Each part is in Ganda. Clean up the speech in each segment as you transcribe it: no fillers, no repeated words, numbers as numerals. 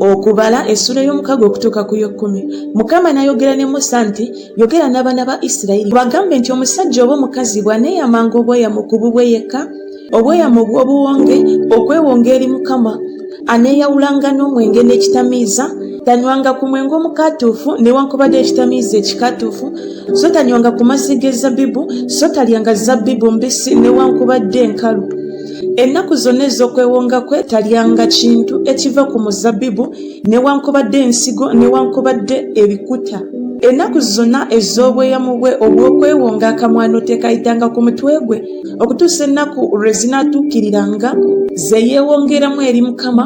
okubala essula y'omukago okutuuka ku y'okkumi. Mukama n'ayogera ne Musa nti yogera n'abaana ba Isirayiri bagambe nti omusajja oba omukazi bw'aneeyamanga obweyamo ku bubwe yekka, obweyamo bw'obuwonge, okwewonga eri Mukama, aneeyawulanga n'omwenge n'ekitamiiza, tanywanga ku mwenge omukaatuufu newankubadde ekitamiiza ekikaatuufu, so tanywanga ku mazzi g'ezabbibu, so talyanga zabbibu mbisi newankubadde enkalu. Ennaku zonna ez'okwewonga kwe talyanga kintu ekiva ku muzabbibu newankubadde ensigo newankubadde ebikuta. Ennaku zonna ez'obweyamo bwe obw'okwewonga akamwano tekayitanga ku mutwe gwe okutuusa ennaku lwe zinaatuukiriranga ze yeewongeramu eri Mukama,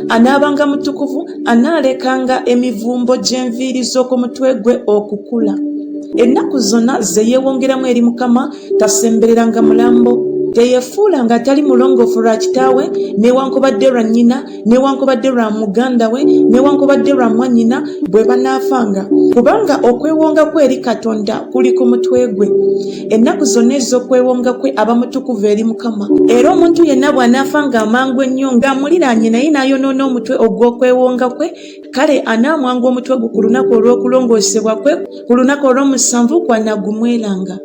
anaabanga mutukuvu, anaalekanga emivumbo gy'enviiri z'oku mutwe gwe okukula. Ennaku zonna ze yeewongeramu eri Mukama tasembereranga mulambo, teyefuulanga atali mulongoofu lwa kitaawe newankubadde lwa nnyina newankubadde lwa muganda we newankubadde lwa mwannyina bwe banaafanga, kubanga okwewonga kwe eri Katonda kuli ku mutwe gwe. Ennaku zonna ez'okwewonga kwe aba mutukuvu eri Mukama. Era omuntu yenna bw'anaafanga amangu ennyo ng'amuliraanye naye n'ayonoona omutwe ogw'okwewonga kwe, kale anaamwanga omutwe gwe ku lunaku olw'okulongoosebwa kwe, ku lunaku olw'omusanvu kw'anaagumweranga.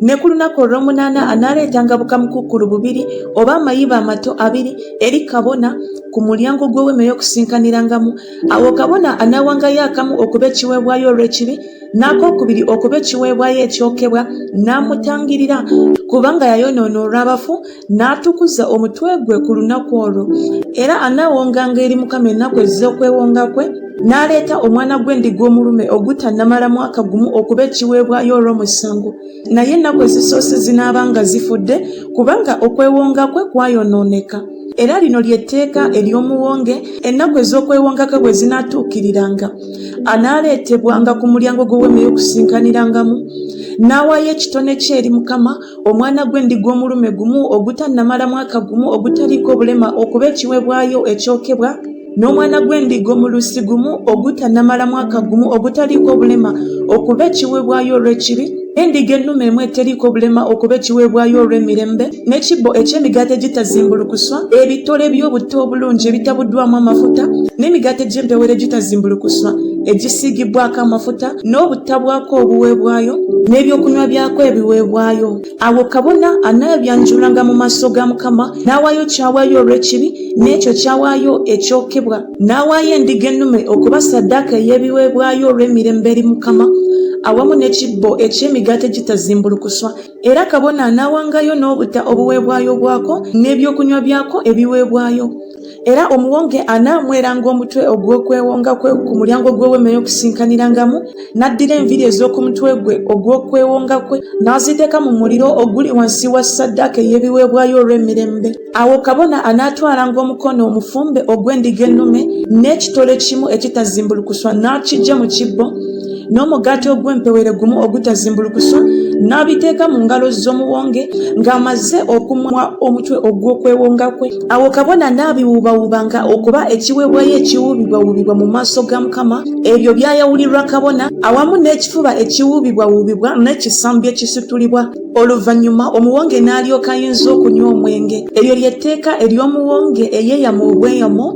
Ne ku lunaku olw'omunaana anaaleetanga bukamukukulu 2 oba amayiba amato 2 eri kabona ku mulyango gw'eweema ey'okusinkanirangamu. Awo kabona anaawangayo akamu okuba ekiweebwayo olw'ekibi, n'akookubiri okuba ekiweebwayo ekyokebwa, n'amutangirira kubanga yayonoona olw'abafu, n'atukuza omutwe gwe ku lunaku olwo. Era anaawonganga eri Mukama ennaku ez'okwewonga kwe, n'aleeta omwana gw'endiga omulume ogutannamala mwaka gumu okuba ekiweebwayo olw'omusango. Naye ennaku ezisoose zinaabanga zifudde kubanga okwewonga kwe kwayonooneka. Era lino ly'etteeka ery'omuwonge, ennaku ez'okwewonga kwe bwe zinaatuukiriranga, anaaleetebwanga ku mulyango gw'eweema ey'okusinkanirangamu, n'awaayo ekitone kye eri Mukama, omwana gw'endiga omulume gumu ogutannamala mwaka gumu ogutaliiko bulema okuba ekiweebwayo ekyokebwa, n'omwana gw'endiga omulusi gumu ogutannamala mwaka gumu ogutaliiko bulema okuba ekiweebwayo olw'ekibi, endiga ennume emu eteriiko bulema okuba ekiweebwayo olw'emirembe, n'ekibbo eky'emigaati egitazimbulukuswa, ebitole by'obutta obulungi ebitabuddwamu amafuta, n'emigaati egy'empewero egitazimbulukuswa egisiigibwako amafuta, n'obutta bwako obuweebwayo, n'ebyokunywa byako ebiweebwayo. Awo kabona anaabyanjulanga mu maaso ga Mukama, n'awaayo kyawaayo olw'ekibi, n'ekyo kyawaayo ekyokebwa, n'awaayo endiga ennume okuba ssaddaaka ey'ebiweebwayo olw'emirembe eri Mukama, awamu n'ekibbo eky'emigaati egitazimbulukuswa. Era kabona anaawangayo n'obutta obuweebwayo bwako n'ebyokunywa byako ebiweebwayo. Era omuwonge anaamweranga omutwe ogw'okwewonga kwe ku mulyango gw'eweema ey'okusinkanirangamu, n'addira enviiri ez'oku mutwe gwe ogw'okwewonga kwe n'aziteeka mu muliro oguli wansi wa ssaddaaka ey'ebiweebwayo olw'emirembe. Awo kabona anaatwalanga omukono omufumbe ogw'endiga ennume n'ekitole kimu ekitazimbulukuswa n'akiggya mu kibbo, n'omugaati ogw'empewere gumu ogutazimbulukuswa n'abiteeka mu ngalo z'omuwonge ng'amaze okumwa omutwe ogw'okwewonga kwe. Awo kabona n'abiwuubawuubanga okuba ekiweebwayo ekiwuubibwawuubibwa mu maaso ga Mukama. Ebyo byayawulirwa kabona awamu n'ekifuba ekiwuubibwawuubibwa n'ekisambi ekisitulibwa. Oluvannyuma omuwonge n'alyoka ayinza okunywa omwenge. Eryo ly'etteeka ery'omuwonge eyeeyama obweyamo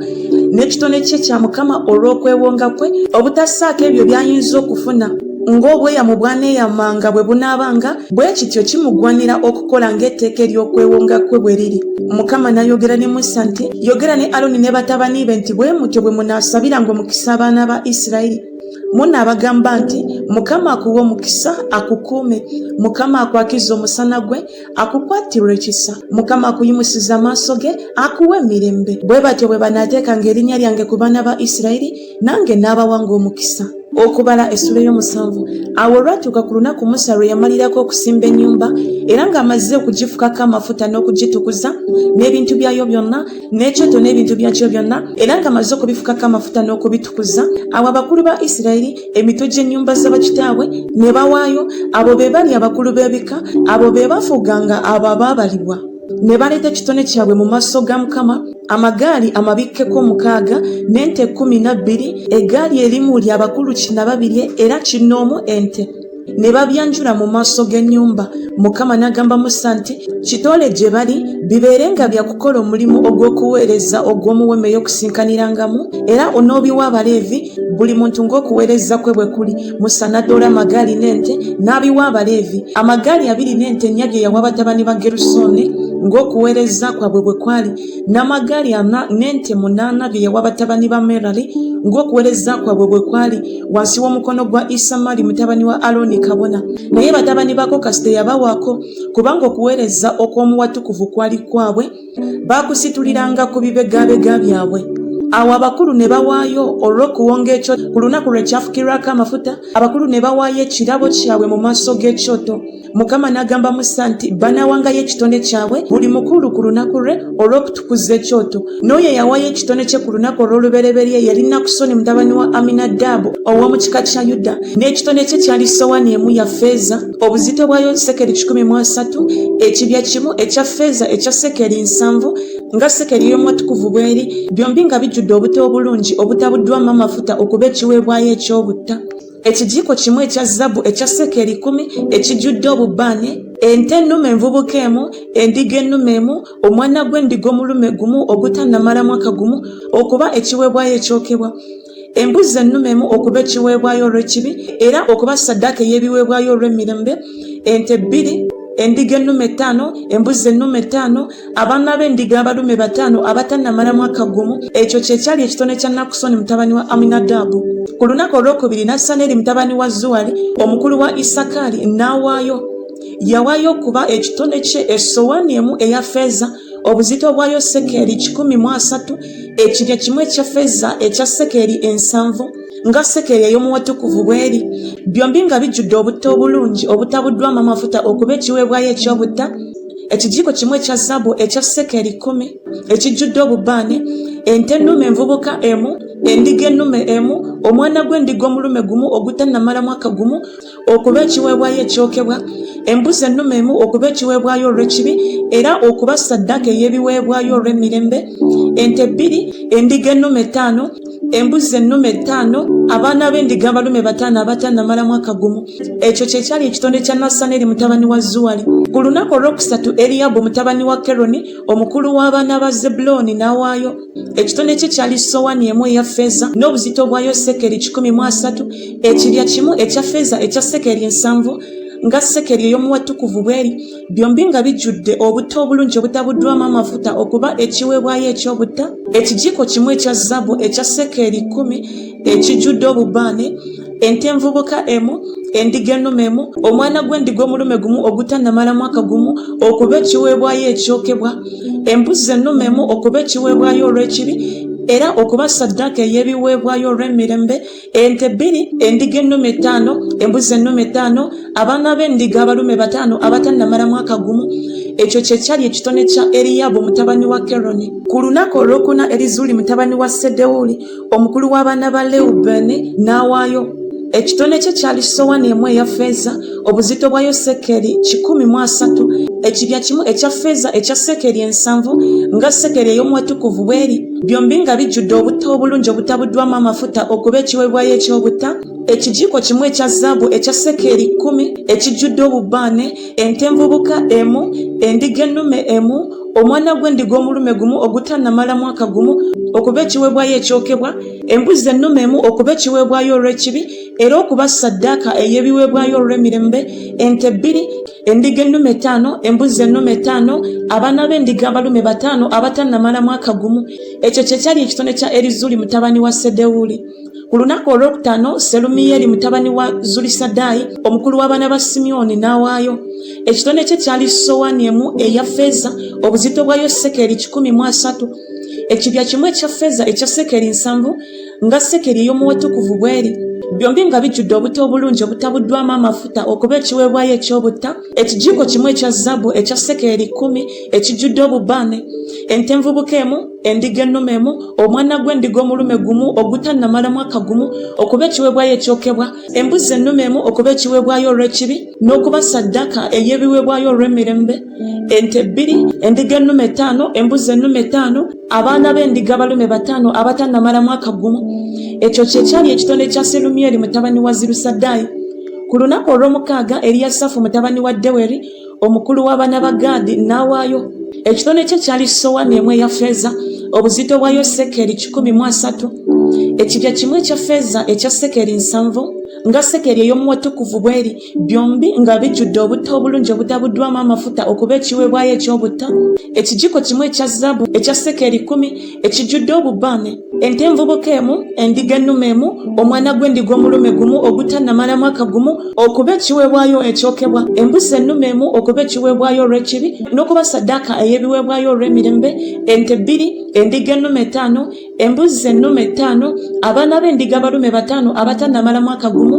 n'ekitone kye kya Mukama olw'okwewonga kwe, obutassaako ebyo by'ayinza okufuna ng'obweyamo bw'aneeyamanga bwe bunaabanga, bwe kityo kimugwanira okukola ng'etteeka ery'okwewonga kwe bwe liri. Mukama n'ayogera ne Musa nti, yogera ne Aloni ne batabani be nti bwe mutyo bwe munaasabiranga omukisa abaana ba Isirayiri. Munaabagamba nti Mukama akuwa omukisa, akukuume. Mukama akwakiza omusana gwe, akukwatirwe ekisa. Mukama akuyimusiza amaaso ge, akuwa emirembe. Bwe batyo bwe banaateekanga erinnya lyange ku baana ba Isirayiri, nange n'abawanga omukisa. Okubala essula y'omusanvu. Awo olwatuuka ku lunaku Musa lwe yamalirako okusimba ennyumba, era ng'amaze okugifukako amafuta n'okugitukuza n'ebintu byayo byonna, n'ekyoto n'ebintu byakyo byonna, era ng'amaze okubifukako amafuta n'okubitukuza, awo abakulu ba Isirayiri emitwe gy'ennyumba z'abakitaabwe ne bawaayo. Abo be bali abakulu b'ebika, abo be bafuganga abo abaabalibwa. Ne baleeta ekitone kyabwe mu maaso ga Mukama, amagaali amabikkeko 6 n'ente 12, eggaali erimu ly'abakulu 200 era 1 ente. ne babyanjula mu maaso g'ennyumba. Mukama n'agamba Musa nti kitole gye bali bibeerenga bya kukola omulimu ogw'okuweereza ogw'omuweme ey'okusinkanirangamu, era onoobiwa Abaleevi buli muntu ng'okuweereza kwe bwe kuli. Musa n'addoola amagaali n'ente n'abiwa Abaleevi. Amagaali 2 n'ente 4 bye yawa batabani ba Gerusoni ng'okuweereza kwabwe bwe kwali, n'amagaali 4 n'ente 8 bye yawa batabani ba Merali ng'okuweereza kwabwe bwe kwali, wansi w'omukono gwa Isamali mutabani wa Alooni kabona. Naye batabani ba Kokasi teyabawaako, kubanga okuweereza okw'omuwatukuvu kwali kwabwe, baakusituliranga ku bibegabega byabwe. Awo abakulu ne bawaayo olw'okuwonga ekyoto ku lunaku lwe kyafukirwako amafuta. Abakulu ne bawaayo ekirabo kyabwe mu maaso g'ekyoto. Mukama n'agamba Musa nti banaawangayo ekitone kyabwe buli mukulu ku lunaku lwe olw'okutukuza ekyoto. N'oyo eyawaayo ekitone kye ku lunaku olw'olubereberye yali Nakusoni mutabani wa Aminadaabu ow'omu kika kya Yuda, n'ekitone kye kyali sowaani emu ya ffeeza, obuzito bwayo sekeri 13, ekibya kimu ekya ffeeza ekya sekeri 7 nga sekeri y'omwatukuvu bweri, byombi nga bijjudde obuto obulungi obutabuddwamu amafuta okuba ekiweebwayo eky'obutta. Ekijiiko kimu ekya zaabu ekya sekeri 10 ekijjudde obubaane, ente ennume envubuka emu, endiga ennume emu, omwana gw'endiga omulume gumu ogutannamala mwaka gumu okuba ekiweebwayo ekyokebwa, embuzi ennume emu okuba ekiweebwayo olw'ekibi era okuba ssaddaaka ey'ebiweebwayo olw'emirembe, ente 2, endiga ennume 5, embuzi ennume 5, abaana b'endiga abalume 5 abatannamala mwaka gumu. Ekyo kye kyali ekitone kya Nakusoni mutabani wa Aminadaabu. Ku lunaku olwokubiri Nasaneri mutabani wa Zuwali omukulu wa Isakaali yawaayo kuba ekitone kye essowaani emu eya ffeeza, obuzito bwayo sekeri 13, ekibya kimu ekya ffeeza ekya sekeri 7 nga sekeri ey'omuwatukuvu bweri, byombi nga bijjudde obuto obulungi obutabuddwamu amafuta okuba ekiweebwayo eky'obutta, ekijiiko kimu ekya zaabu ekya sekeri 10 ekijjudde obubaane, ente ennume envubuka emu, endiga ennume emu, omwana gw'endiga omulume gumu ogutannamala mwaka gumu okuba ekiweebwayo ekyokebwa, embuzi ennume emu okuba ekiweebwayo olw'ekibi era okuba ssaddaaka ey'ebiweebwayo olw'emirembe, ente 2, endiga ennume 5, embuzi ennume 5, abaana b'endiga abalume 5 abatannamala mwaka gumu. Ekyo kye kyali ekitone kya Nasaneri mutabani wa Zuwali. Ku lunaku olwokusatu Eriyabu mutabani wa Keroni omukulu w'abaana ba Zebbulooni n'awaayo. Ekitone kye kyali sowaani emu eya ffeeza n'obuzito bwayo sekeri 13, ekibya kimu ekya ffeeza ekya sekeri 7 nga sekeri ey'omuwatukuvu bweri, byombi nga bijjudde obuto obulungi obutabuddwamu amafuta okuba ekiweebwayo eky'obutta, ekijiiko kimu ekya zaabu ekya sekeri 10 ekijjudde obubaane, ente envubuka emu, endiga ennume emu, omwana gw'endiga omulume gumu ogutannamala mwaka gumu okuba ekiweebwayo ekyokebwa, embuzi ennume emu okuba ekiweebwayo olw'ekibi era okuba ssaddaaka ey'ebiweebwayo olw'emirembe, ente 2, endiga ennume 5, embuzi ennume 5, abaana b'endiga abalume 5 abatannamala mwaka gumu. Ekyo kye kyali ekitone kya Eriyabu mutabani wa Keroni. Ku lunaku olwokuna Erizuuli mutabani wa Sedewuli omukulu w'abaana ba Lewubeeni n'awaayo. Ekitone kye kyali sowaani emu eya ffeeza, obuzito bwayo sekeri 13, ekibya kimu ekya ffeeza ekya sekeri 7 nga sekeri ey'omuwatukuvu bweri, byombi nga bijjudde obuto obulungi obutabuddwamu amafuta okuba ekiweebwayo eky'obutta, ekijiiko kimu ekya zaabu ekya sekeri 10 ekijjudde obubaane, ente envubuka emu, endiga ennume emu, omwana gw'endiga omulume gumu ogutannamala mwaka gumu okuba ekiweebwayo ekyokebwa, embuzi ennume emu okuba ekiweebwayo olw'ekibi era okuba ssaddaaka ey'ebiweebwayo olw'emirembe, ente 2, endiga ennume 5, embuzi ennume 5, abaana b'endiga abalume 5 abatannamala mwaka gumu. Ekyo kye kyali ekitone kya Erizuuli mutabani wa Sedewuli. Ku lunaku olwokutaano Serumiyeri mutabani wa Zulisadaayi omukulu w'abaana ba Simyoni n'awaayo. Ekitone kye kyali sowaani emu eya ffeeza, obuzito bwayo sekeri 13, ekibya kimu ekya ffeeza ekya sekeri 7 nga sekeri ey'omuwatukuvu bweri, byombi nga bijjudde obuto obulungi obutabuddwamu amafuta okuba ekiweebwayo eky'obutta, ekijiiko kimu ekya zaabu ekya sekeri 10 ekijjudde obubaane, ente envubuka emu, endiga ennume emu, omwana gw'endiga omulume gumu ogutannamala mwaka gumu okuba ekiweebwayo ekyokebwa, embuzi ennume emu okuba ekiweebwayo olw'ekibi n'okuba ssaddaaka ey'ebiweebwayo olw'emirembe, ente 2, endiga ennume 5, embuzi ennume 5, abaana b'endiga abalume 5 abatannamala mwaka gumu. Ekyo kye kyali ekitone kya Serumiyeri mutabani wa Zulisadaayi. Ku Ku lunaku olw'omukaaga Eriyasafu mutabani wa Deweri omukulu w'abaana ba Gaadi n'awaayo ekitone kye kyali sowaani emu eya ffeeza obuzito bwayo sekeri 13, ekibya kimu ekya ffeeza ekya sekeri 7 nga sekeri ey'omu watukuvu bweri, byombi nga bijjudde obutta obulungi obutabuddwamu amafuta okuba ekiweebwayo eky'obutta, ekijiko kimu ekya zaabu ekya sekeri 10 ekijjudde obubaane, ente envubuka emu, endiga ennume emu, omwana gw'endiga omulume gumu ogutannamala mwaka gumu okuba ekiweebwayo ekyokebwa, embuzi ennume emu okuba ekiweebwayo olw'ekibi n'okuba saddaaka ey'ebiweebwayo olw'emirembe, ente 2, endiga ennume 5, embuzi ennume 5, abaana b'endiga abalume 5 abatannamala mwaka gumu.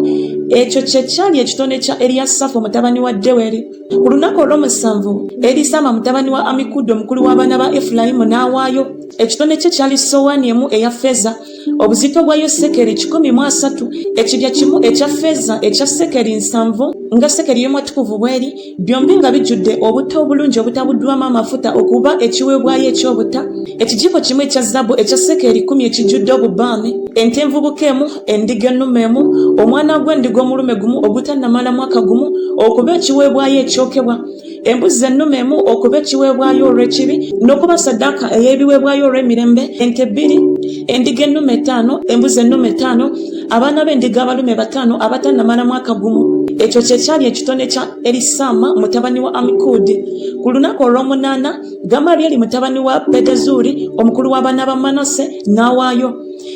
Ekyo kye kyali ekitone kya Eriyasafu mutabani wa Deweri. Ku lunaku olw'omusanvu Erisama mutabani wa Amikudu omukulu w'abaana ba Efulayimu n'awaayo ekitone kye kyali sowaani emu eya ffeeza obuzito bwayo sekeri 13, ekibya kimu ekya ffeeza ekya sekeri 7 nga sekeri y'omwatukuvu bweri, byombi nga bijjudde obutta obulungi obutabuddwamu amafuta okuba ekiweebwayo eky'obutta, ekijiko kimu ekya zaabu ekya sekeri 10 ekijjudde obubaane, ente envubuka emu, endiga ennume emu, omwana gw'endiga omulume gumu ogutannamala mwaka gumu okuba ekiweebwayo ekyokebwa, embuzi ennume emu okuba ekiweebwayo olw'ekibi n'okuba saddaaka ey'ebiweebwayo olw'emirembe, ente 2, endiga ennume 5, embuzi ennume 5, abaana b'endiga abalume 5 abatannamala mwaka gumu. Ekyo kye kyali ekitone kya Erisama mutabani wa Amikudi. Ku lunaku olw'omunaana Gamalyeri mutabani wa Pedazuri omukulu w'abaana ba Manase n'awaayo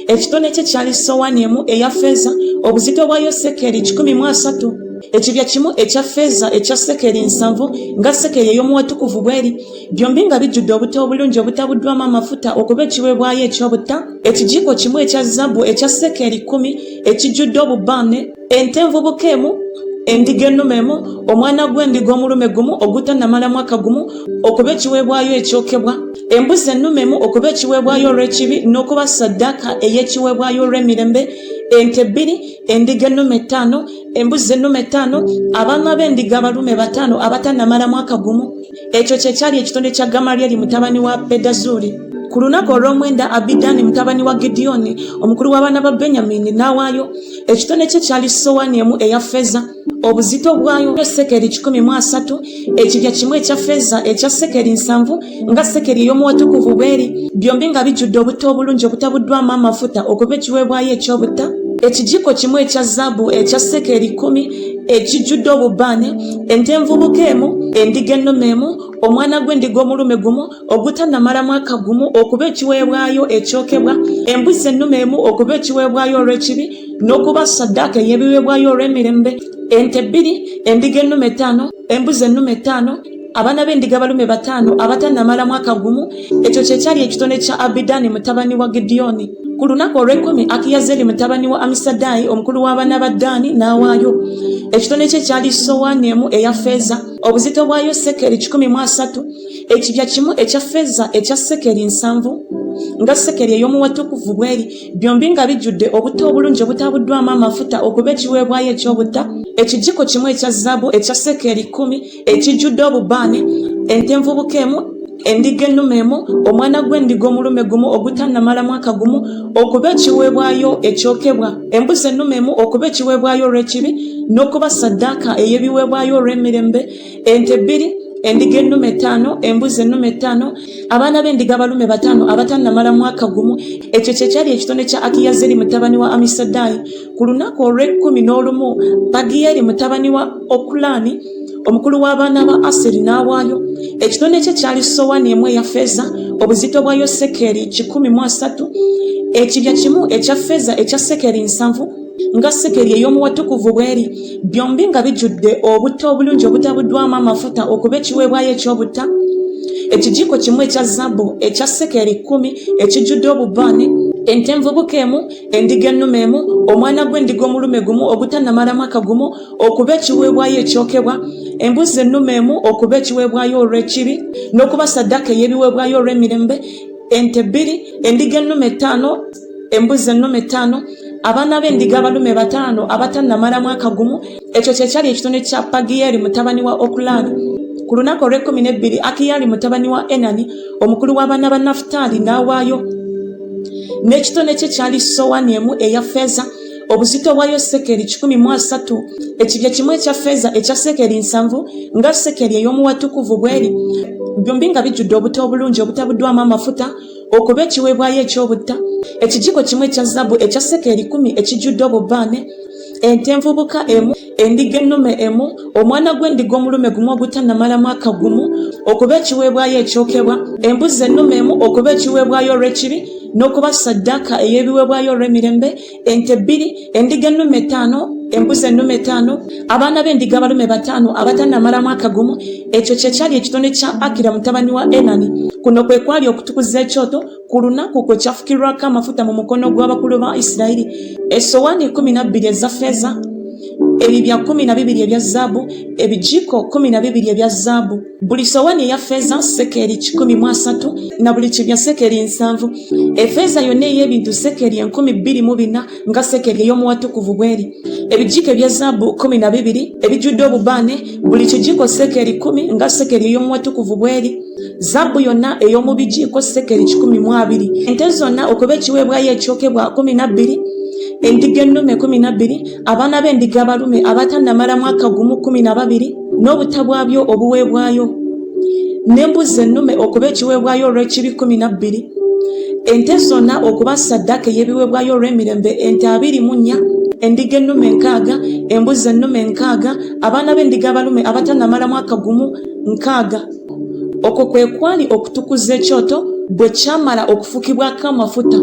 ekitone kye kyali sowaani emu eya ffeeza obuzito bwayo sekeri 13, ekibya kimu ekya ffeeza ekya sekeri 7 nga sekeri ey'omu watukuvu bweri, byombi nga bijjudde obutta obulungi obutabuddwamu amafuta okuba ekiweebwayo eky'obutta, ekijiko kimu ekya zaabu ekya sekeri 10 ekijjudde obubaane, ente envubuka emu, endiga ennume emu, omwana gw'endiga omulume gumu ogutannamala mwaka gumu okuba ekiweebwayo ekyokebwa, embuzi ennume emu okuba ekiweebwayo olw'ekibi n'okuba saddaaka ey'ekiweebwayo olw'emirembe, ente 2, endiga ennume 5, embuzi ennume 5, abaana b'endiga abalume 5 abatannamala mwaka gumu. Ekyo kye kyali ekitone kya Gamalyeri mutabani wa Pedazuri. Ku lunaku olw'omwenda Abidaani mutabani wa Gidiyoni omukulu w'abaana ba Benyamini n'awaayo ekitone kye kyali sowaani emu eya ffeeza obuzito bwayo sekeri 13, ekibya kimu ekya ffeeza ekya sekeri 7 nga sekeri ey'omu watukuvu bweri, byombi nga bijjudde obutta obulungi obutabuddwamu amafuta okuba ekiweebwayo eky'obutta, ekijiko kimu ekya zaabu ekya sekeri 10 ekijjudde obubaane, ente envubuka emu, endiga ennume emu, omwana gw'endiga omulume gumu ogutannamala mwaka gumu okuba ekiweebwayo ekyokebwa, embuzi ennume emu okuba ekiweebwayo olw'ekibi n'okuba saddaaka ey'ebiweebwayo olw'emirembe, ente 2, endiga ennume 5, embuzi ennume 5, abaana b'endiga abalume 5 abatannamala mwaka gumu. Ekyo kye kyali ekitone kya Abidaani mutabani wa Gidiyoni. Ku lunaku olw'ekumi Akiyazeri mutabani wa Amisadaayi omukulu w'abaana ba Ddaani n'awaayo ekitone kye kyali sowaani emu eya ffeeza obuzito bwayo sekeri 13, ekibya kimu ekya ffeeza ekya sekeri 7 nga sekeri ey'omu watukuvu bweri, byombi nga bijjudde obutta obulungi obutabuddwamu amafuta okuba ekiweebwayo eky'obutta, ekijiko kimu ekya zaabu ekya sekeri 10 ekijjudde obubaane, ente envubuka emu, endiga ennume emu, omwana gw'endiga omulume gumu ogutannamala mwaka gumu okuba ekiweebwayo ekyokebwa, embuzi ennume emu okuba ekiweebwayo olw'ekibi n'okuba saddaaka ey'ebiweebwayo olw'emirembe, ente 2, endiga ennume 5, embuzi ennume 5, abaana b'endiga abalume 5 abatannamala mwaka gumu. Ekyo kye kyali ekitone kya Akiyazeri mutabani wa Amisadaayi. Ku lunaku olw'e11 Pagiyeri mutabani wa Okulaani omukulu w'abaana ba Aseri n'awaayo ekitone kye kyali sowaani emu eya ffeeza obuzito bwayo sekeri 13, ekibya kimu ekya ffeeza ekya sekeri 7 nga sekeri ey'omu watukuvu bweri, byombi nga bijjudde obutta obulungi obutabuddwamu amafuta okuba ekiweebwayo eky'obutta, ekijiko kimu ekya zaabu ekya sekeri 10 ekijjudde obubaane, ente envubuka emu, endiga ennume emu, omwana gw'endiga omulume gumu ogutannamala mwaka gumu okuba ekiweebwayo ekyokebwa, embuzi ennume emu okuba ekiweebwayo olw'ekibi n'okuba saddaaka ey'ebiweebwayo olw'emirembe, ente 2, endiga ennume 5, embuzi ennume 5, abaana b'endiga abalume 5 abatannamala mwaka gumu. Ekyo kye kyali ekitone kya Pagiyeri mutabani wa Okulaani. Ku lunaku olw'e12 Akiyali mutabani wa Enani omukulu w'abaana ba Nafutaali n'awaayo n'ekitone kye kyali sowaani emu eya ffeeza obuzito bwayo sekeri 13, ekibya kimwe ekya ffeeza ekya sekeri 7 nga sekeri ey'omuwatukuvu bweri, byombi nga bijjudde obuto obulungi obutabuddwamu amafuta okuba ekiweebwayo eky'obutta, ekijiko kimwe ekya zaabu ekya sekeri 10 ekijjudde obubaane, ente envubuka emu, endiga ennume emu, omwana gw'endiga omulume gumu ogutannamala mwaka gumu okuba ekiweebwayo ekyokebwa, embuzi ennume emu okuba ekiweebwayo olw'ekibi n'okuba ssaddaaka ey'ebiweebwayo olw'emirembe, ente 2, endiga ennume 5, embuzi ennume 5, abaana b'endiga abalume 5 abatannamala mwaka gumu. Ekyo kye kyali ekitone kya Akira mutabani wa Enani. Kuno kwe kwali okutukuza ekyoto ku lunaku kwe kyafukirwako amafuta mu mukono gw'abakulu ba Isirayiri. Essowaani 12 eza ffeeza, ebibya 12 ebya zaabu, ebijiko 12 ebya zaabu, buli sowaani eya ffeeza sekeri 13 na buli kibya sekeri 7. Effeeza yonna ey'ebintu sekeri 24,000 nga sekeri ey'omuwatukuvu bweri. Ebijiko ebya zaabu 12 ebijjudde obubaane, buli kijiko sekeri 10 nga sekeri ey'omuwatukuvu bweri. Zaabu yonna ey'omu bijiko sekeri 12. Ente zonna okuba ekiweebwayo ekyokebwa 12, endiga ennume 12, abaana b'endiga abalume abatannamala mwaka gumu 12, n'obutta bwabyo obuweebwayo, n'embuzi ennume okuba ekiweebwayo olw'ekibi 12. Ente zonna okuba ssaddaaka ey'ebiweebwayo olw'emirembe ente 24, endiga ennume 6, embuzi ennume 6, abaana b'endiga abalume abatannamala mwaka gumu 6. Okwo kwe kwali okutukuza ekyoto bwe kyamala okufukibwako amafuta.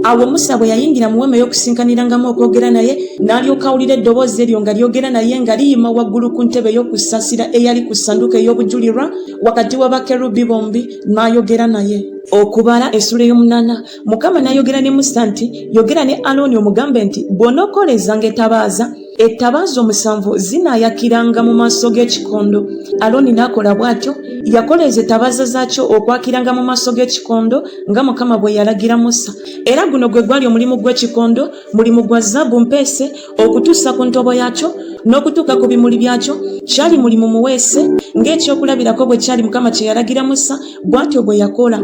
Awo Musa bwe yayingira mu weema y'okusinkaniramu okwogera naye, n'alyoka awulira eddoboozi eryo nga lyogera naye nga liyima waggulu ku ntebe ey'okusaasira eyali ku ssanduuko ey'obujulirwa wakati wa bakerubi bombi, n'ayogera naye. Okubala essula ey'omunaana. Mukama n'ayogera ne Musa nti, yogera ne Alooni omugambe nti, bw'onookolezanga ettabaaza, ettabaaza 7 zinaayakiranga mu maaso g'ekikondo. Alooni n'akola bw'atyo, yakoleza ettabaaza zaakyo okwakiranga mu maaso g'ekikondo nga Mukama bwe yalagira Musa. Era guno gwe gwali omulimu gw'ekikondo, mulimu gwa zaabu mpeese, okutuusa ku ntobo yaakyo n'okutuuka ku bimuli byakyo. Kyali mulimu muweese ng'ekyokulabirako bwe kyali Mukama kye yalagira Musa, bw'atyo bwe yakola.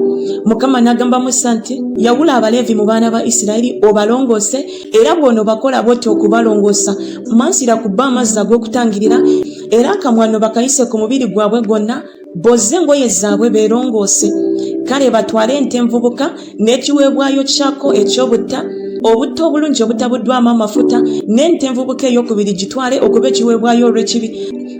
Mukama n'agamba Musa nti, yawula Abaleevi mu baana ba Isirayiri obalongoose, era bw'ono bakola bw'otyo okubalongoosa. Mansira kubba amazzi ag'okutangirira, era akamwano bakayise ku mubiri gwabwe gwonna, bozze engoye zaabwe beerongoose. Kale batwale ente envubuka n'ekiweebwayo kyako eky'obutta, obutta obulungi obutabuddwamu amafuta, n'ente envubuka ey'okubiri gitwale okuba ekiweebwayo olw'ekibi.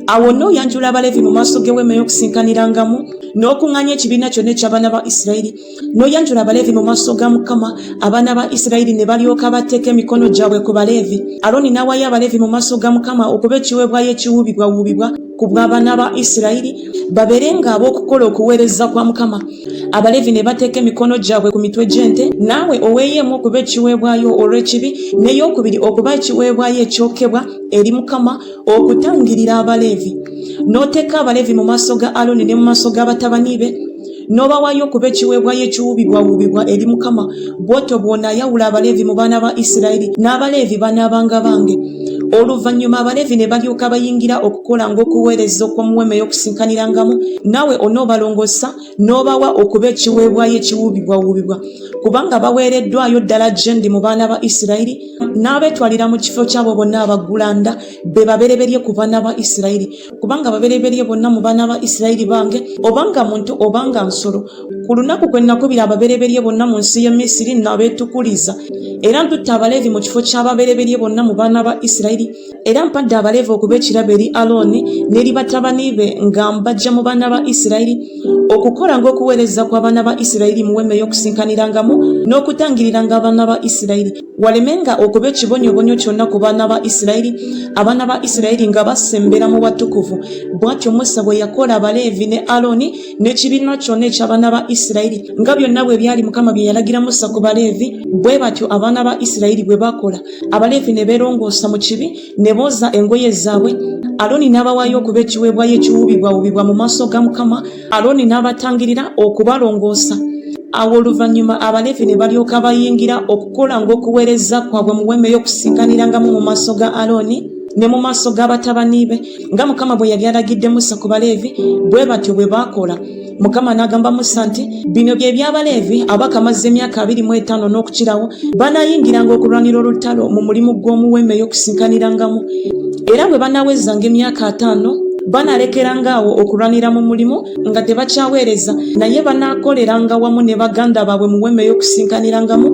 Awo n'oyanjula Abaleevi mu maaso g'eweema y'okusinkanirangamu n'okuŋŋaanya ekibiina kyonna eky'abaana ba Isirayiri. N'oyanjula Abaleevi mu maaso ga Mukama, abaana ba Isirayiri ne balyoka bateeka emikono gyabwe ku Baleevi. Alooni n'awaayo Abaleevi mu maaso ga Mukama okuba ekiweebwayo ekiwuubibwawuubibwa ku bw'abaana ba Isirayiri, babeerenga ab'okukola okuweereza kwa Mukama. Abaleevi ne bateeka emikono gyabwe ku mitwe gy'ente. Naawe oweeyeemu okuba ekiweebwayo olw'ekibi, n'eyokubiri okuba ekiweebwayo ekyokebwa eri Mukama okutangirira Abaleevi. N'oteeka Abaleevi mu maaso ga Alooni ne mu maaso g'abatabani be, n'obawaayo okuba ekiweebwayo ekiwuubibwawuubibwa eri Mukama. Bw'otyo bw'onaayawula Abaleevi mu baana ba Isirayiri, n'Abaleevi banaabanga bange. Oluvannyuma Abaleevi ne balyoka bayingira okukola ng'okuweereza okw'omu weema y'okusinkanirangamu. Naawe onoobalongoosa n'obawa okuba ekiweebwayo ekiwuubibwawuubibwa, kubanga baweereddwayo ddala gye ndi mu baana ba Isirayiri, n'abeetwalira mu kifo kyabo bonna abaggulanda, be babereberye ku baana ba Isirayiri. Kubanga babereberye bonna mu baana ba Isirayiri bange, obanga muntu obanga nsolo. Ku lunaku kwe nakubira ababereberye bonna mu nsi y'e Misiri n'abeetukuliza, era ntutta Abaleevi mu kifo ky'ababereberye bonna mu baana ba Isirayiri, era mpadde Abaleevi okuba ekirabo eri Alooni n'eri batabani be nga mbajja mu baana ba Isirayiri, okukola ng'okuweereza kw'abaana ba Isirayiri mu weema y'okusinkanirangamu n'okutangiriranga abaana ba Isirayiri, walemenga okuba ekibonyoobonyo kyonna ku baana ba Isirayiri, abaana ba Isirayiri nga basembera mu watukuvu. Bw'atyo Musa bwe yakola Abaleevi ne Alooni n'ekibiina kyonna eky'abaana ba Isirayiri, nga byonna bwe byali Mukama bye yalagira Musa ku Baleevi, bwe batyo abaana ba Isirayiri bwe bakola. Abaleevi ne beerongoosa mu kibi, ne booza engoye zaabwe. Alooni n'abawaayo okuba ekiweebwayo ekiwuubibwawuubibwa mu maaso ga Mukama. Alooni n'abatangirira okubalongoosa. Awo oluvannyuma Abaleevi ne balyoka bayingira okukola ng'okuweereza kwabwe mu weema y'okusinkanirangamu mu maaso ga Alooni. ne mu maaso g'abatabani be nga Mukama bwe yali alagidde Musa ku Baleevi bwe batyo bwe baakola. Mukama n'agamba Musa nti bino bye by'Abaleevi abakamaze emyaka 25 n'okukirawo banaayingiranga okulwanira olutalo mu mulimu gw'omuweme ey'okusinkanirangamo, era bwe banaawezanga emyaka 5 banalekeranga awo okulwanira mu mulimu nga tebakyaweereza, naye banaakoleranga wamu ne baganda baabwe mu weema ey'okusinkanirangamo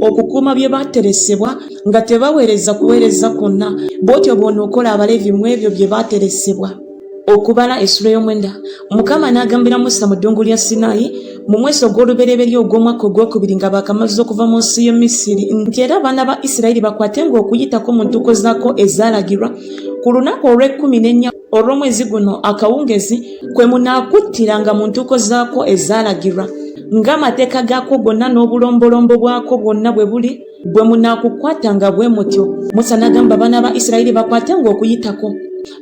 okukuuma bye baateresebwa nga tebaweereza kuweereza kwonna. Bw'otyo bw'onookola Abaleevi mu ebyo bye baateresebwa. Okubala essula y'omwenda. Mukama n'agambira Musa mu ddungu lya Sinaayi mu mwezi ogw'olubereberye ogw'omwaka ogwokubiri nga baakamaze okuva mu nsi y'e Misiri nti era abaana ba Isirayiri bakwatenga okuyitako mu ntuuko zaako ezaalagirwa ku lunaku olw'e14 olw'omwezi guno akawungezi kwe munaakuttiranga mu ntuuko zaako ezaalagirwa ng'amateeka gaako gonna n'obulombolombo bwako bwonna bwe buli bwe munaakukwatanga bwe mutyo. Musa n'agamba abaana ba Isirayiri bakwatenga okuyitako.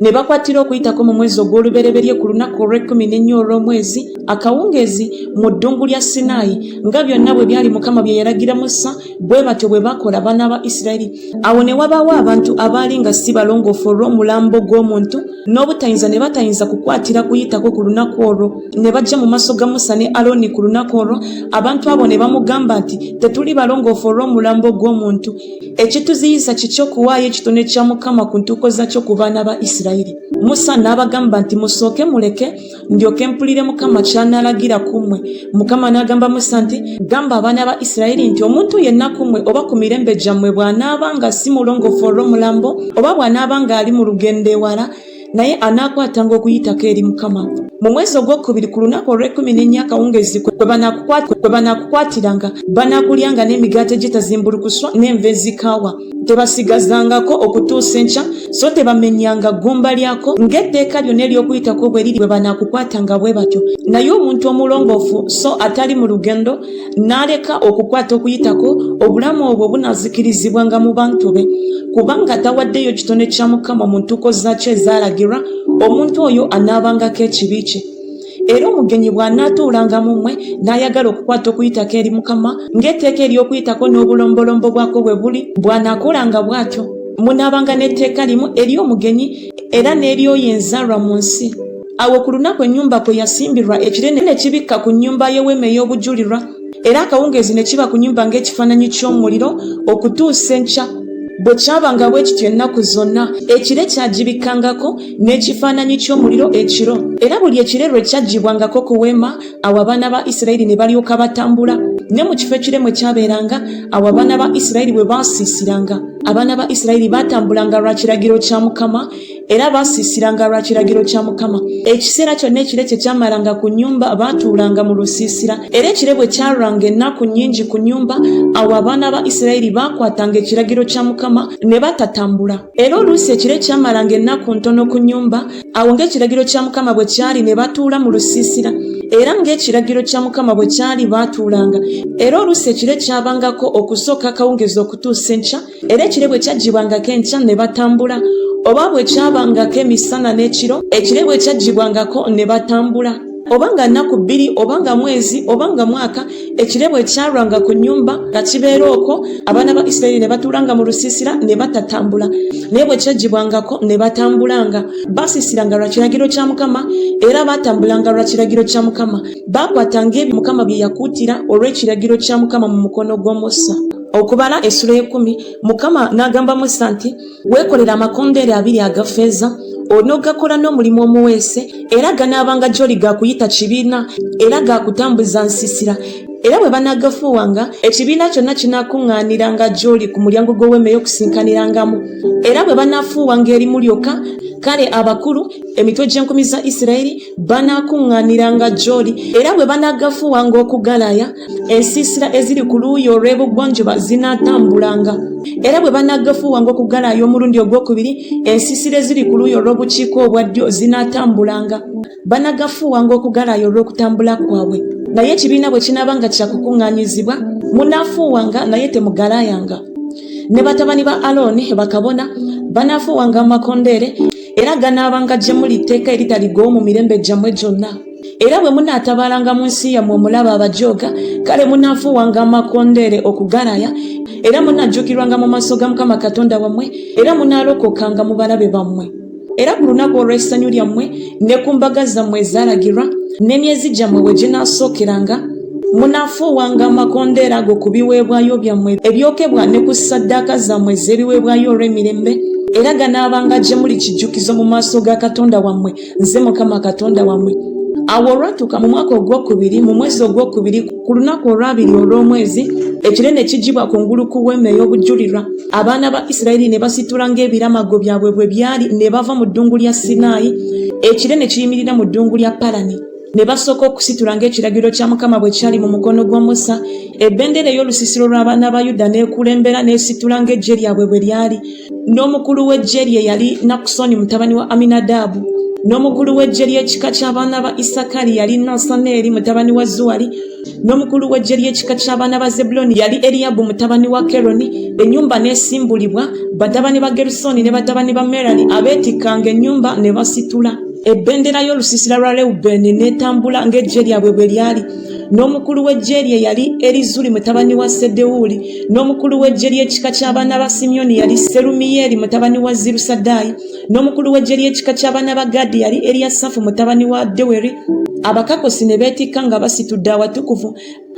Ne bakwatira okuyitako mu mwezi ogw'olubereberye ku lunaku olw'e14 olw'omwezi akawungezi mu ddungu lya Sinaayi nga byonna bwe byali Mukama bye yalagira Musa bwe batyo bwe bakola abaana ba Isirayiri. Awo ne wabaawo abantu abaali nga si balongoofu olw'omulambo gw'omuntu n'obutayinza ne batayinza kukwatira kuyitako ku lunaku olwo. Ne bajja mu maaso ga Musa ne Alooni ku lunaku olwo. Abantu abo ne bamugamba nti tetuli balongoofu olw'omulambo gw'omuntu. Ekituziyisa kikyo kuwaayo ekitone kya Mukama ku ntuuko zakyo ku baana ba Isirayiri. Musa n'abagamba nti musooke muleke ndyoke mpulire Mukama ky'analagira ku mmwe. Mukama n'agamba Musa nti gamba abaana ba Isirayiri nti omuntu yenna ku mmwe oba ku mirembe gyammwe bw'anaaba nga si mulongoofu olw'omulambo oba bw'anaaba ng'ali mu lugendo ewala naye anaakwatanga okuyitako eri Mukama. Mu mwezi ogwokubiri ku lunaku olw'e14 akawungezi kwe banaakukwatiranga banaakulyanga n'emigaati egitazimbulukuswa n'enva ezikaawa. Tebasigazangako okutuusa enkya so tebamenyanga ggumba lyako ng'etteeka lyonna ery'okuyitako bwe liri bwe banaakukwatanga bwe batyo. Naye omuntu omulongoofu so atali mu lugendo n'aleka okukwata okuyitako obulamu obwo bunaazikirizibwanga mu bantu be kubanga tawaddeyo kitone kya Mukama mu ntuuko zaakyo ezaalagirwa. Omuntu oyo anaabangako ekibi kye. Era omugenyi bw'anaatuulanga mu mmwe n'ayagala okukwata okuyitako eri Mukama ng'etteeka ery'okuyitako n'obulombolombo bwako bwe buli bw'anaakolanga bw'atyo munaabanga n'etteeka limu eri omugenyi era n'eryoyo enzaalwa mu nsi. Awo ku lunaku ennyumba kwe yasimbirwa ekire ne kibikka ku nnyumba y'eweema ey'obujulirwa era akawungezi ne kiba ku nnyumba ng'ekifaananyi ky'omuliro okutuusa enkya. Bwe kyabanga bwe kityo ennaku zonna ekire kyagibikkangako n'ekifaananyi ky'omuliro ekiro. Era buli ekire lwe kyaggyibwangako ku weema awo abaana ba Isirayiri ne balyoka batambula. Ne mu kifo ekire mwe kyabeeranga awo abaana ba Isirayiri bwe baasiisiranga. Abaana ba Isirayiri baatambulanga lwa kiragiro kya Mukama era baasiisiranga lwa kiragiro kya Mukama. Ekiseera kyonna ekire kye kyamalanga ku nnyumba baatuulanga mu lusiisira era ekire bwe kyalwanga ennaku nnyingi ku nnyumba awo abaana ba Isirayiri baakwatanga ekiragiro kya Mukama ne batatambula. Era oluusi ekire kyamalanga ennaku ntono ku nnyumba awo ng'ekiragiro kya Mukama bwe kyali ne batuula mu lusiisira era ng'ekiragiro kya Mukama bwe kyali baatuulanga. Era oluusi ekire kyabangako okusooka akawungezi okutuusa enkya era ekire bwe kyaggyibwangako enkya ne batambula oba bwe kyabangako emisana n'ekiro ekire bwe kyaggyibwangako ne batambula. Obanga nnaku 2 obanga mwezi obanga mwaka ekire bwe kyalwanga ku nnyumba nga kibeera okwo abaana ba Isirayiri ne batuulanga mu lusiisira ne batatambula naye bwe kyaggyibwangako ne batambulanga. Baasiisiranga lwa kiragiro kya Mukama era baatambulanga lwa kiragiro kya Mukama. Baakwatanga ebyo Mukama bye yakuutira olw'ekiragiro kya Mukama mu mukono gwa Musa. Okubala essula y'ekumi. Mukama n'agamba Musa nti weekolera amakondeere 2 aga ffeeza onoogakola n'omulimu omuweese era ganaabanga gy'oli gaakuyita kibiina era gaakutambuza nsiisira. Era bwe banaagafuuwanga ekibiina kyonna kinaakuŋŋaaniranga gy'oli ku mulyango gw'eweema ey'okusinkanirangamu. Era bwe banaafuuwanga erimu lyokka kale abakulu emitwe gy'enkumi za Isirayiri banaakuŋŋaaniranga gy'oli. Era bwe banaagafuuwanga okugalaya ensiisira eziri ku luuyi olw'ebugwanjuba zinaatambulanga. Era bwe banaagafuuwanga okugalaya omulundi ogwokubiri ensiisira eziri ku luuyi olw'obukiiko obwa ddyo zinaatambulanga. Banaagafuuwanga okugalaya olw'okutambula kwabwe. Naye ekibiina bwe kinaabanga kyakukuŋŋaanyizibwa munaafuuwanga naye temugalayanga. Ne batabani ba Alooni bakabona banaafuuwanga amakondeere era ganaabanga gye muli tteeka eritaliggwawo mu mirembe gyammwe gyonna. era bwe munaatabalanga mu nsi yammwe omulaba abajoga kale munaafuuwanga amakondere okugalaya era munajjukirwanga mu maaso ga Mukama Katonda wammwe era munaalokokanga mu balabe bammwe era ku lunaku olw'essanyu lyammwe ne ku mbaga zammwe ezaalagirwa n'emyezi gyammwe bwe ginasookeranga munaafuuwanga amakondera ago ku biweebwayo byammwe ebyokebwa ne ku ssaddaaka zammwe ez'ebiweebwayo olw'emirembe era ganaabanga gye muli kijjukizo mu maaso ga Katonda wammwe nze Mukama Katonda wammwe. Awo olwatuuka mu mwaka ogwokubiri mu mwezi ogwokubiri ku lunaku olwabiri olw'omwezi ekire ne kijibwa kungulu ku weema ey'obujulirwa abaana ba Isirayiri ne basitula ng'ebiramago byabwe bwe byali ne bava mu ddungu lya Sinaayi ekire ne kiyimirira mu ddungu lya Palani ne basooka okusitula ng'ekiragiro kya Mukama bwe kyali mu mukono gwa Musa. Ebbendera ey'olusiisiro lw'abaana ba Yuda n'ekulembera n'esitula ng'eggye lyabwe bwe lyali n'omukulu w'eggye lye yali Nakusoni mutabani wa Aminadaabu n'omukulu w'eggye ly'ekika ky'abaana ba Isakali yali Nasaneeri mutabani wa Zuwali n'omukulu w'eggye ly'ekika ky'abaana ba Zebuloni yali Eriyabu mutabani wa Keroni. Ennyumba n'esimbulibwa batabani ba Gerusoni ne batabani ba Merali abeetikkanga ennyumba ne basitula. Ebbendera y'olusiisira lwa Lewubeeni n'etambula ng'eggye lyabwe bwe lyali n'omukulu w'eggye lye yali Erizuli mutabani wa Sedewuli n'omukulu w'eggye ly'ekika ky'abaana ba Simyoni yali Serumiyeri mutabani wa Zirusadaayi n'omukulu w'eggye ly'ekika ky'abaana ba Gadi yali Eriyasafu mutabani wa Deweri. Abakakosi ne beetikka nga basitudde awatukuvu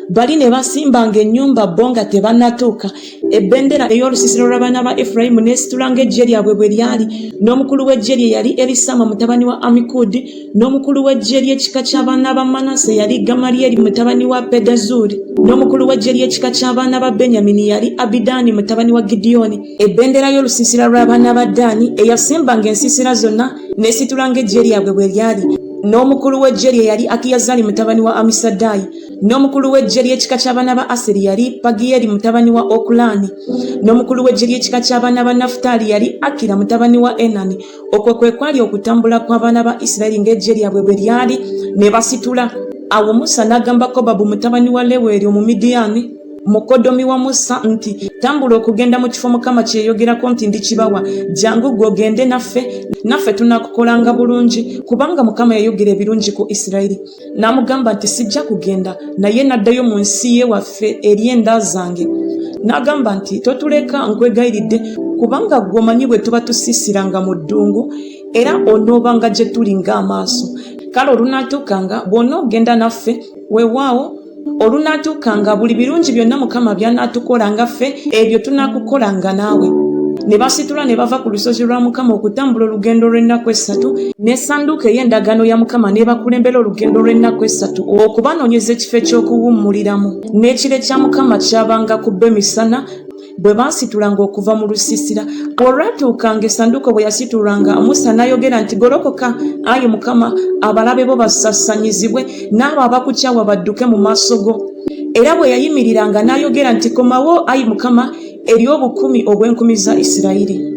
bali ne basimbanga ennyumba bo nga tebannatuuka. Ebbendera ey'olusiisiro lw'abaana ba Efulayimu n'esitula ng'eggye lyabwe bwe lyali n'omukulu w'eggye lye yali Erisama mutabani wa Amikudi n'omukulu w'eggye ly'ekika ky'abaana ba Manase yali Gamaliyeri mutabani wa Pedazuri n'omukulu w'eggye ly'ekika ky'abaana ba Benyamini yali Abidaani mutabani wa Gidiyoni. Ebbendera y'olusiisira lw'abaana ba Ddaani eyasimbanga ensiisira zonna n'esitula ng'eggye lyabwe bwe lyali n'omukulu w'eggye lye yali Akiyazali mutabani wa Amisadaayi n'omukulu w'eggye ly'ekika ky'abaana ba Aseri yali Pagiyeri mutabani wa Okulani n'omukulu w'eggye ly'ekika ky'abaana ba Nafutaali yali Akira mutabani wa Enani. Okwo kwe kwali okutambula kw'abaana ba Isirayiri ng'eggye lyabwe bwe lyali ne basitula. Awo Musa n'agamba Kobabu mutabani wa Leweri Omumidiyaani mukodomi wa Musa nti tambula okugenda mu kifo Mukama kye yayogerako nti ndikibawa, jangu gwogende naffe tunakukolanga bulungi kubanga Mukama yayogera ebirungi ku Isirayiri. N'amugamba nti sijja kugenda, naye naddayo mu nsi ye waffe eri enda zange. N'agamba nti totuleka nkwegayiridde kubanga gw'omanyi bwe tuba tusiisiranga mu ddungu era onoobanga gye tuli ng'amaaso. Kale olunaatuukanga bw'onoogenda naffe weewaawo olunaatuukanga buli birungi byonna Mukama by'anaatukolanga ffe ebyo tunaakukolanga naawe. Ne basitula ne bava ku lusozi lwa Mukama okutambula olugendo lw'ennaku esatu n'essanduuko ey'endagaano ya Mukama n'ebakulembera olugendo lw'ennaku esatu okubanoonyeza ekifo eky'okuwummuliramu. N'ekire kya Mukama kyabanga ku b'emisana bwe baasitulanga okuva mu lusiisira. Olwatuukanga essanduuko bwe yasitulanga Musa n'ayogera nti golokoka Ayi Mukama, abalabe bo basassanyizibwe n'abo abakukyawa badduke mu maaso go. Era bwe yayimiriranga n'ayogera nti komawo Ayi Mukama eri obukumi obw'enkumi za Isirayiri.